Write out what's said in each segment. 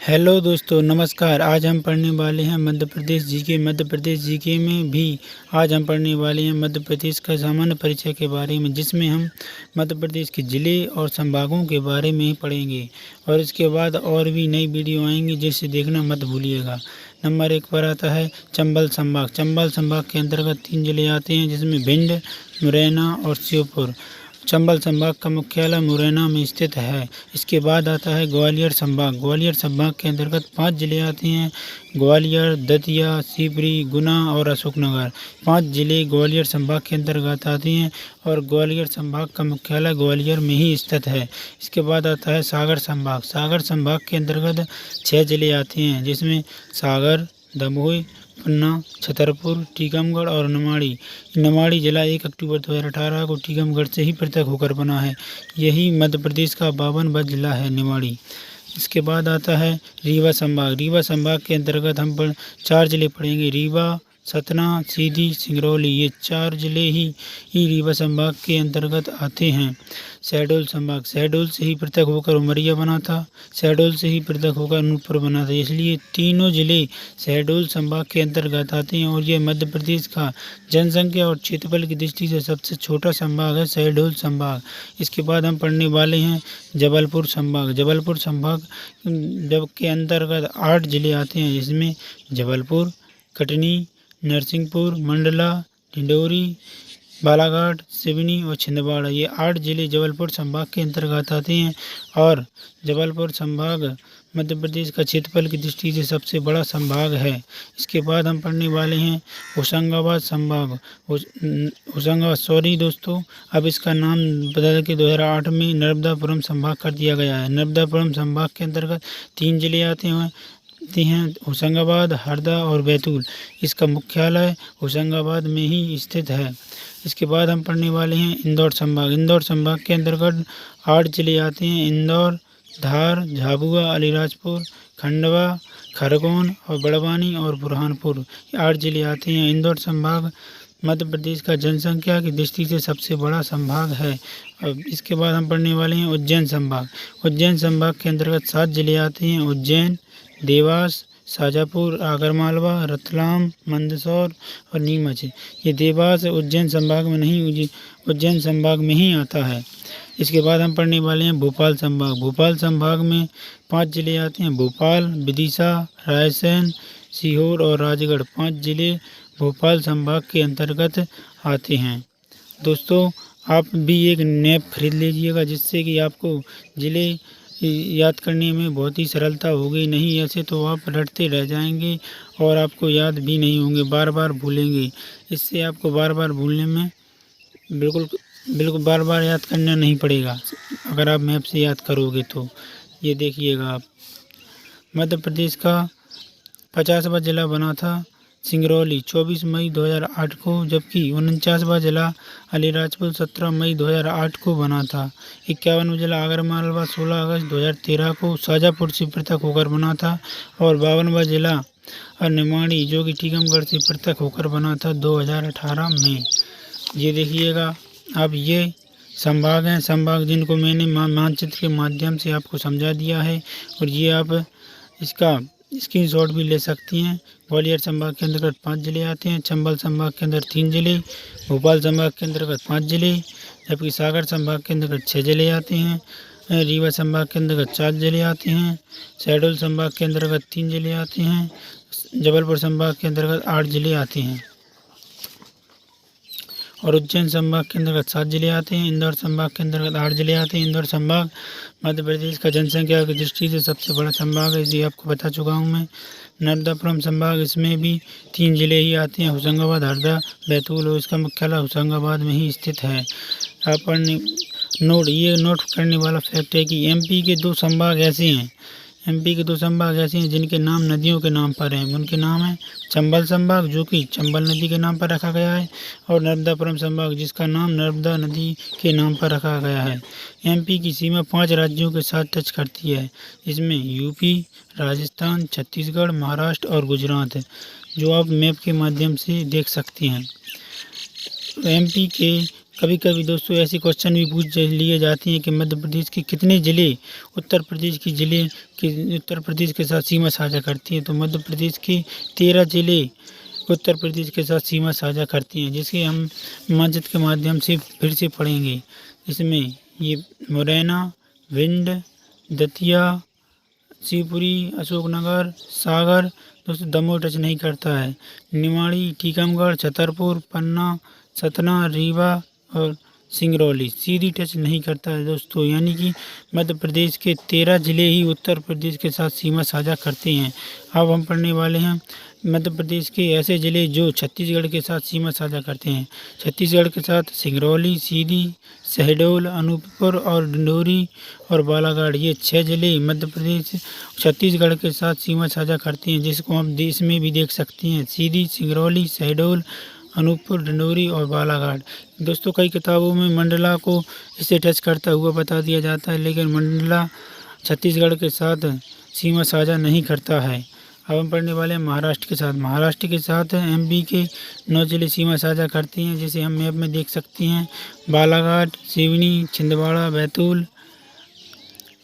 Hello दोस्तों, नमस्कार। आज हम पढ़ने वाले हैं मध्य प्रदेश जीके। मध्य प्रदेश जीके में भी आज हम पढ़ने वाले हैं मध्य प्रदेश का सामान्य परिचय के बारे में, जिसमें हम मध्य प्रदेश के ज़िले और संभागों के बारे में ही पढ़ेंगे। और इसके बाद और भी नई वीडियो आएंगी, जिसे देखना मत भूलिएगा। नंबर 1 पर आता है चंबल संभाग। चंबल संभाग के अंतर्गत 3 जिले आते हैं, जिसमें भिंड, मुरैना और श्योपुर। चंबल संभाग का मुख्यालय मुरैना में स्थित है। इसके बाद आता है ग्वालियर संभाग। ग्वालियर संभाग के अंतर्गत 5 जिले आते हैं: ग्वालियर, दतिया, शिवपुरी, गुना और अशोकनगर। 5 जिले ग्वालियर संभाग के अंतर्गत आते हैं और ग्वालियर संभाग का मुख्यालय ग्वालियर में ही स्थित है। इसके बाद आता है सागर संभाग। सागर संभाग के अंतर्गत 6 जिले आते हैं, जिसमें सागर, दमोह, पन्ना, छतरपुर, टीकमगढ़ और निमाड़ी। निमाड़ी जिला 1 अक्टूबर 2018 को टीकमगढ़ से ही पृथक होकर बना है। यही मध्य प्रदेश का 52वां जिला है, निमाड़ी। इसके बाद आता है रीवा संभाग। रीवा संभाग के अंतर्गत हम 4 जिले पढ़ेंगे: रीवा, सतना, सीधी, सिंगरौली। ये 4 जिले ही रीवा संभाग के अंतर्गत आते हैं। शहडोल संभाग। शहडोल से ही पृथक होकर उमरिया बना था। शहडोल से ही पृथक होकर अनूपपुर बना था, इसलिए तीनों जिले शहडोल संभाग के अंतर्गत आते हैं। और ये मध्य प्रदेश का जनसंख्या और क्षेत्रफल की दृष्टि से सबसे छोटा संभाग है, शहडोल संभाग। इसके बाद हम पढ़ने वाले हैं जबलपुर संभाग। जबलपुर संभाग के अंतर्गत 8 जिले आते हैं, जिसमें जबलपुर, कटनी, नरसिंहपुर, मंडला, डिंडोरी, बालाघाट, सिवनी और छिंदवाड़ा। ये 8 जिले जबलपुर संभाग के अंतर्गत आते हैं। और जबलपुर संभाग मध्य प्रदेश का क्षेत्रफल की दृष्टि से सबसे बड़ा संभाग है। इसके बाद हम पढ़ने वाले हैं होशंगाबाद संभाग। दोस्तों, अब इसका नाम बदल के 2008 में नर्मदापुरम संभाग कर दिया गया है। नर्मदापुरम संभाग के अंतर्गत 3 जिले आते हैं होशंगाबाद, हरदा और बैतूल। इसका मुख्यालय होशंगाबाद में ही स्थित है। इसके बाद हम पढ़ने वाले हैं इंदौर संभाग। इंदौर संभाग के अंतर्गत 8 जिले आते हैं: इंदौर, धार, झाबुआ, अलीराजपुर, खंडवा, खरगोन और बड़वानी और बुरहानपुर। 8 जिले आते हैं। इंदौर संभाग मध्य प्रदेश का जनसंख्या की दृष्टि से सबसे बड़ा संभाग है। अब इसके बाद हम पढ़ने वाले हैं उज्जैन संभाग। उज्जैन संभाग के अंतर्गत 7 जिले आते हैं: उज्जैन, देवास, शाजापुर, आगरमालवा, रतलाम, मंदसौर और नीमच। ये देवास उज्जैन संभाग में नहीं, उज्जैन संभाग में ही आता है। इसके बाद हम पढ़ने वाले हैं भोपाल संभाग। भोपाल संभाग में 5 जिले आते हैं: भोपाल, विदिशा, रायसेन, सीहोर और राजगढ़। 5 जिले भोपाल संभाग के अंतर्गत आते हैं। दोस्तों, आप भी एक मैप खरीद लीजिएगा, जिससे कि आपको ज़िले याद करने में बहुत ही सरलता होगी। नहीं ऐसे तो आप रटते रह जाएंगे और आपको याद भी नहीं होंगे, बार बार भूलेंगे। इससे आपको बार बार भूलने में बिल्कुल बार बार याद करना नहीं पड़ेगा, अगर आप मैप से याद करोगे तो। ये देखिएगा आप, मध्य प्रदेश का 50वां जिला बना था सिंगरौली 24 मई 2008 को, जबकि 49वां जिला अलीराजपुर 17 मई 2008 को बना था। 51वां जिला आगरमालवा 16 अगस्त 2013 को शाजापुर से पृथक होकर बना था। और 52वां जिला निमाड़ी, जो कि टीकमगढ़ से पृथक होकर बना था 2018 में। ये देखिएगा अब, ये संभाग हैं, संभाग जिनको मैंने मानचित्र के माध्यम से आपको समझा दिया है। और ये आप इसका स्क्रीनशॉट भी ले सकती हैं। ग्वालियर संभाग के अंतर्गत 5 जिले आते हैं, चंबल संभाग के अंदर 3 जिले, भोपाल संभाग के अंतर्गत 5 जिले, जबकि सागर संभाग के अंतर्गत 6 जिले आते हैं, रीवा संभाग के अंतर्गत 4 जिले आते हैं, शहडोल संभाग के अंतर्गत 3 जिले आते हैं, जबलपुर संभाग के अंतर्गत 8 जिले आते हैं और उज्जैन संभाग के अंतर्गत 7 जिले आते हैं। इंदौर संभाग के अंतर्गत 8 जिले आते हैं। इंदौर संभाग मध्य प्रदेश का जनसंख्या की दृष्टि से सबसे बड़ा संभाग है, इसे आपको बता चुका हूँ मैं। नर्मदापुरम संभाग, इसमें भी 3 जिले ही आते हैं: होशंगाबाद, हरदा, बैतूल। और इसका मुख्यालय होशंगाबाद में ही स्थित है। आप पढ़ने नोट करने वाला फैक्ट है कि एमपी के 2 संभाग ऐसे हैं जिनके नाम नदियों के नाम पर हैं। उनके नाम हैं चंबल संभाग, जो कि चंबल नदी के नाम पर रखा गया है, और नर्मदापुरम संभाग, जिसका नाम नर्मदा नदी के नाम पर रखा गया है। एमपी की सीमा 5 राज्यों के साथ टच करती है, इसमें यूपी, राजस्थान, छत्तीसगढ़, महाराष्ट्र और गुजरात है, जो आप मैप के माध्यम से देख सकते हैं। एमपी के कभी कभी दोस्तों ऐसे क्वेश्चन भी पूछ लिए जाते हैं कि मध्य प्रदेश के कितने ज़िले उत्तर प्रदेश के साथ सीमा साझा करती हैं। तो मध्य प्रदेश के 13 ज़िले उत्तर प्रदेश के साथ सीमा साझा करती हैं, जिसे हम मानचित्र के माध्यम से फिर से पढ़ेंगे। इसमें ये मुरैना, भिंड, दतिया, शिवपुरी, अशोकनगर, सागर, दोस्तों दमोह टच नहीं करता है। निमाड़ी, टीकमगढ़, छतरपुर, पन्ना, सतना, रीवा और सिंगरौली सीधी टच नहीं करता है दोस्तों। यानी कि मध्य प्रदेश के 13 ज़िले ही उत्तर प्रदेश के साथ सीमा साझा करते हैं। अब हम पढ़ने वाले हैं मध्य प्रदेश के ऐसे ज़िले जो छत्तीसगढ़ के साथ सीमा साझा करते हैं। छत्तीसगढ़ के साथ सिंगरौली, सीधी, शहडोल, अनूपपुर और डिंडोरी और बालाघाट, ये 6 ज़िले मध्य प्रदेश छत्तीसगढ़ के साथ सीमा साझा करते हैं, जिसको हम देश में भी देख सकते हैं। सीधी, सिंगरौली, शहडोल, अनूपपुर, डिंडोरी और बालाघाट। दोस्तों कई किताबों में मंडला को इससे टच करता हुआ बता दिया जाता है, लेकिन मंडला छत्तीसगढ़ के साथ सीमा साझा नहीं करता है। अब हम पढ़ने वाले हैं महाराष्ट्र के साथ। महाराष्ट्र के साथ एमपी के 9 ज़िले सीमा साझा करते हैं, जिसे हम मैप में देख सकते हैं। बालाघाट, सिवनी, छिंदवाड़ा, बैतूल,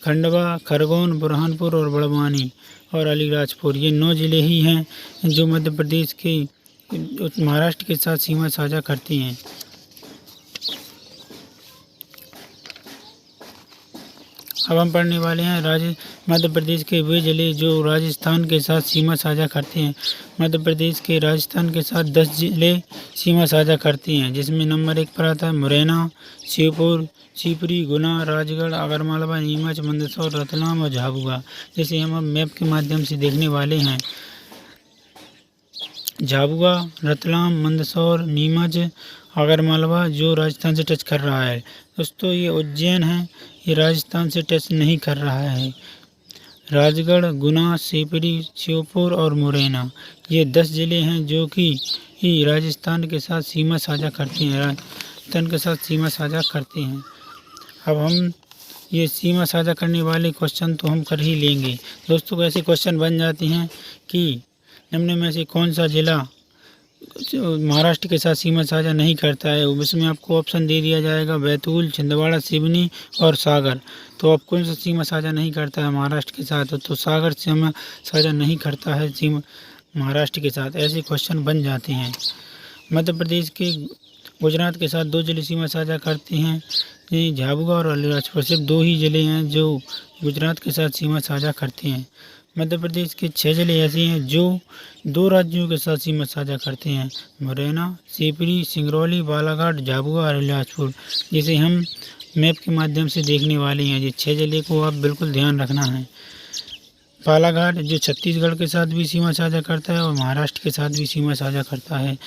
खंडवा, खरगोन, बुरहानपुर और बड़वानी और अलीराजपुर, ये 9 ज़िले ही हैं जो मध्य प्रदेश के महाराष्ट्र के साथ सीमा साझा करती हैं। अब हम पढ़ने वाले हैं मध्य प्रदेश के वे ज़िले जो राजस्थान के साथ सीमा साझा करते हैं। मध्य प्रदेश के राजस्थान के साथ 10 ज़िले सीमा साझा करती हैं, जिसमें नंबर 1 पर आता है मुरैना, श्योपुर, शिवपुरी, गुना, राजगढ़, आगरमालवा, नीमच, मंदसौर, रतलाम और झाबुआ, जिसे हम अब मैप के माध्यम से देखने वाले हैं। झाबुआ, रतलाम, मंदसौर, नीमच, आगरमालवा जो राजस्थान से टच कर रहा है। दोस्तों ये उज्जैन है, ये राजस्थान से टच नहीं कर रहा है। राजगढ़, गुना, शिवपुरी, श्योपुर और मुरैना, ये 10 ज़िले हैं जो कि राजस्थान के साथ सीमा साझा करते हैं, राजस्थान के साथ सीमा साझा करते हैं। अब हम ये सीमा साझा करने वाले क्वेश्चन तो हम कर ही लेंगे। दोस्तों ऐसे क्वेश्चन बन जाते हैं कि निम्न में से कौन सा ज़िला महाराष्ट्र के साथ सीमा साझा नहीं करता है। उसमें आपको ऑप्शन दे दिया जाएगा बैतूल, छिंदवाड़ा, सिवनी और सागर। तो अब कौन सा सीमा साझा नहीं करता है महाराष्ट्र के साथ, तो सागर सीमा साझा नहीं करता है सीमा महाराष्ट्र के साथ। ऐसे क्वेश्चन बन जाते हैं। मध्य प्रदेश के गुजरात के साथ 2 ज़िले सीमा साझा करते हैं, झाबुआ और अलीराजपुर। सिर्फ 2 ही ज़िले हैं जो गुजरात के साथ सीमा साझा करते हैं। मध्य प्रदेश के 6 ज़िले ऐसे हैं जो 2 राज्यों के साथ सीमा साझा करते हैं, मुरैना, शिवपुरी, सिंगरौली, बालाघाट, झाबुआ और अलीराजपुर, जिसे हम मैप के माध्यम से देखने वाले हैं। ये 6 ज़िले को आप बिल्कुल ध्यान रखना है। बालाघाट जो छत्तीसगढ़ के साथ भी सीमा साझा करता है और महाराष्ट्र के साथ भी सीमा साझा करता है।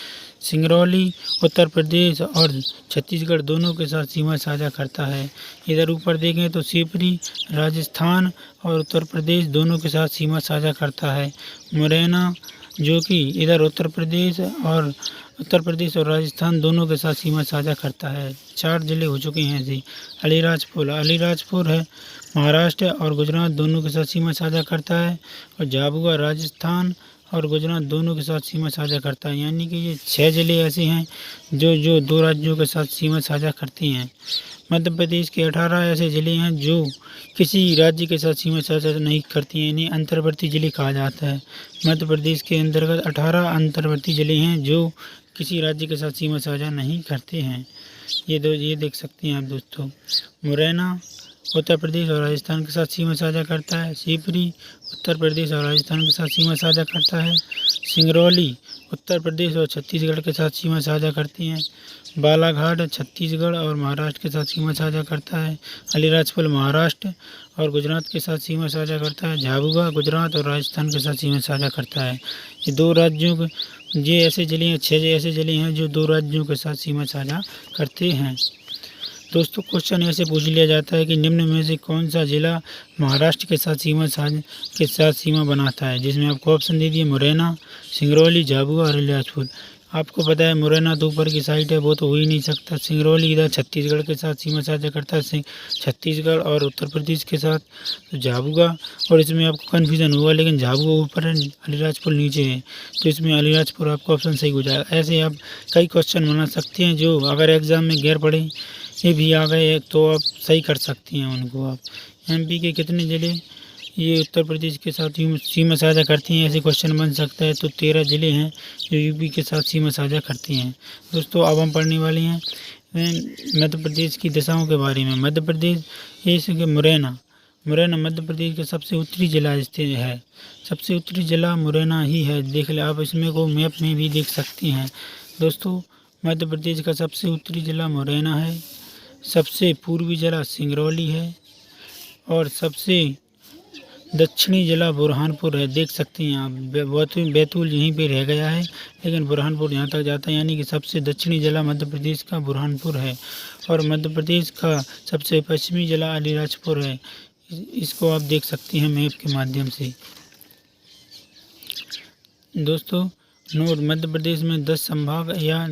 सिंगरौली उत्तर प्रदेश और छत्तीसगढ़ दोनों के साथ सीमा साझा करता है। इधर ऊपर देखें तो शिवपुरी राजस्थान और उत्तर प्रदेश दोनों के साथ सीमा साझा करता है। मुरैना जो कि इधर उत्तर प्रदेश और राजस्थान दोनों के साथ सीमा साझा करता है। 4 ज़िले हो चुके हैं जी। अलीराजपुर है महाराष्ट्र और गुजरात दोनों के साथ सीमा साझा करता है, और झाबुआ राजस्थान और गुजरात दोनों के साथ सीमा साझा करता है। यानी कि ये 6 ज़िले ऐसे हैं जो 2 राज्यों के साथ सीमा साझा करते हैं। मध्य प्रदेश के 18 ऐसे ज़िले हैं जो किसी राज्य के साथ सीमा साझा नहीं करती हैं, इन्हें अंतर्वर्ती ज़िले कहा जाता है। मध्य प्रदेश के अंतर्गत 18 अंतर्वर्ती ज़िले हैं जो किसी राज्य के साथ सीमा साझा नहीं करते हैं। ये देख सकते हैं आप दोस्तों। मुरैना उत्तर प्रदेश और राजस्थान के साथ सीमा साझा करता है। शिवपुरी उत्तर प्रदेश और राजस्थान के साथ सीमा साझा करता है। सिंगरौली उत्तर प्रदेश और छत्तीसगढ़ के साथ सीमा साझा करती हैं। बालाघाट छत्तीसगढ़ और महाराष्ट्र के साथ सीमा साझा करता है। अलीराजपुर महाराष्ट्र और गुजरात के साथ सीमा साझा करता है। झाबुआ गुजरात और राजस्थान के साथ सीमा साझा करता है। ये ऐसे ज़िले हैं, 6 ऐसे ज़िले हैं जो 2 राज्यों के साथ सीमा साझा करते हैं। दोस्तों क्वेश्चन ऐसे पूछ लिया जाता है कि निम्न में से कौन सा ज़िला महाराष्ट्र के साथ सीमा बनाता है, जिसमें आपको ऑप्शन दे दिए मुरैना, सिंगरौली, झाबुआ और अलीराजपुर। आपको पता है मुरैना तो ऊपर की साइड है, वो तो हो ही नहीं सकता। सिंगरौली इधर छत्तीसगढ़ के साथ सीमा साझा करता है, छत्तीसगढ़ और उत्तर प्रदेश के साथ। तो झाबुआ, और इसमें आपको कन्फ्यूज़न हुआ, लेकिन झाबुआ ऊपर है, अलीराजपुर नीचे है, तो इसमें अलीराजपुर आपका ऑप्शन सही हो जाएगा। ऐसे आप कई क्वेश्चन बना सकते हैं जो अगर एग्ज़ाम में गैर पढ़े ये भी आ गए तो आप सही कर सकती हैं उनको। आप एमपी के कितने ज़िले ये उत्तर प्रदेश के साथ सीमा साझा करती हैं, ऐसे क्वेश्चन बन सकता है। तो 13 ज़िले हैं जो यूपी के साथ सीमा साझा करती हैं। दोस्तों अब हम पढ़ने वाले हैं मध्य प्रदेश की दिशाओं के बारे में। मध्य प्रदेश जैसे मुरैना मध्य प्रदेश का सबसे उत्तरी जिला स्थित है। सबसे उत्तरी जिला मुरैना ही है। देख ले आप इसमें को मैप में भी देख सकती हैं। दोस्तों मध्य प्रदेश का सबसे उत्तरी जिला मुरैना है, सबसे पूर्वी जिला सिंगरौली है और सबसे दक्षिणी जिला बुरहानपुर है। देख सकते हैं आप, बैतूल यहीं पे रह गया है, लेकिन बुरहानपुर यहाँ तक जाता है, यानी कि सबसे दक्षिणी जिला मध्य प्रदेश का बुरहानपुर है। और मध्य प्रदेश का सबसे पश्चिमी जिला अलीराजपुर है। इसको आप देख सकते हैं मैप के माध्यम से। दोस्तों नोट, मध्य प्रदेश में 10 संभाग, या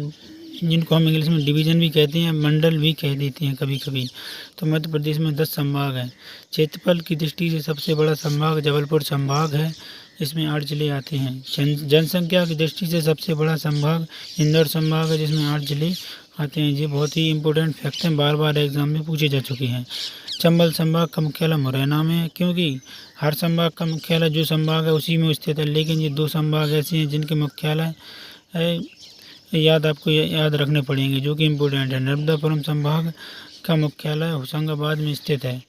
जिनको हम इंग्लिश में डिवीज़न भी कहते हैं, मंडल भी कह देते हैं कभी कभी। तो मध्य प्रदेश में 10 संभाग हैं। क्षेत्रफल की दृष्टि से सबसे बड़ा संभाग जबलपुर संभाग है, इसमें 8 जिले आते हैं। जनसंख्या की दृष्टि से सबसे बड़ा संभाग इंदौर संभाग है, जिसमें 8 जिले आते हैं। ये बहुत ही इंपॉर्टेंट फैक्ट हैं, बार बार एग्जाम में पूछे जा चुके हैं। चंबल संभाग का मुख्यालय मुरैना में है, क्योंकि हर संभाग का मुख्यालय जो संभाग है उसी में स्थित है, लेकिन ये 2 संभाग ऐसे हैं जिनके मुख्यालय आपको याद रखने पड़ेंगे, जो कि इम्पोर्टेंट है। नर्मदापुरम संभाग का मुख्यालय होशंगाबाद में स्थित है।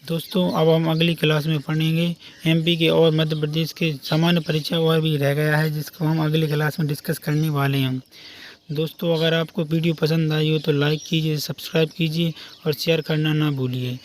दोस्तों अब हम अगली क्लास में पढ़ेंगे एमपी के और मध्य प्रदेश के सामान्य परिचय और भी रह गया है, जिसको हम अगली क्लास में डिस्कस करने वाले हैं। दोस्तों अगर आपको वीडियो पसंद आई हो तो लाइक कीजिए, सब्सक्राइब कीजिए और शेयर करना ना भूलिए।